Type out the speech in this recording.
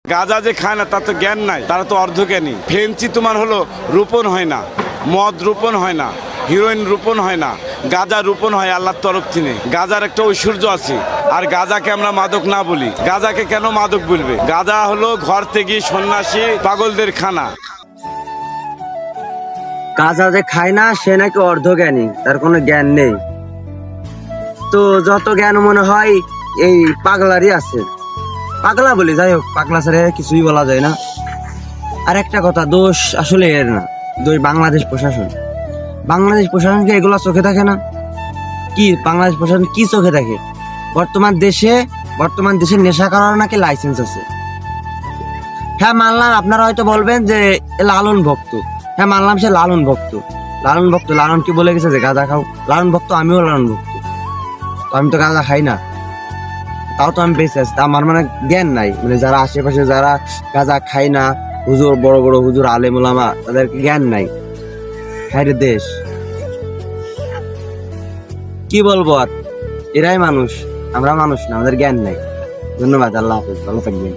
গাঁজা যে খায় না তার তো জ্ঞান নাই, তারা তো অর্ধজ্ঞানী। ফেন্সি তোমার হলো রোপণ হয় না, মদ রোপণ হয় না, হিরোইন রোপণ হয় না, গাঁজা রোপণ হয় আল্লাহর তরফ থেকে। গাঁজার একটা ঐশ্বর্য আছে। আর গাঁজাকে আমরা মাদক না বলি। গাঁজাকে কেন মাদক বলবে? গাঁজা হলো ঘর থেকে সন্ন্যাসী পাগলদের খানা। গাঁজা যে খায় না সে নাকি অর্ধজ্ঞানী, তার কোনো জ্ঞান নেই। তো যত জ্ঞান মনে হয় এই পাগলারই আছে। পাগলা বলি, যাই হোক, পাগলা ছেড়ে কিছুই বলা যায় না। আর একটা কথা, দোষ আসলে এর না, দোষ বাংলাদেশ প্রশাসন। বাংলাদেশ প্রশাসনকে এগুলো চোখে থাকে না? কি বাংলাদেশ প্রশাসন কি চোখে থাকে? বর্তমান দেশে নেশা করার নাকি লাইসেন্স আছে। হ্যাঁ মানলাম, আপনারা হয়তো বলবেন যে লালন ভক্ত। হ্যাঁ মানলাম, সে লালন ভক্ত। লালন কি বলে গেছে যে গাঁজা খাও? লালন ভক্ত, আমিও লালন ভক্ত। তো আমি তো গাঁজা খাই না, তাও তো আমি বেঁচে আছি। তা আমার মানে জ্ঞান নাই, মানে যারা আশেপাশে যারা গাঁজা খায় না, হুজুর, বড় বড় হুজুর, আলেম ওলামা, তাদের জ্ঞান নাই। হ্যাঁ রে দেশ, কি বলবো আর, এরাই মানুষ, আমরা মানুষ না, আমাদের জ্ঞান নাই। ধন্যবাদ, আল্লাহ হাফেজ, ভালো থাকবেন।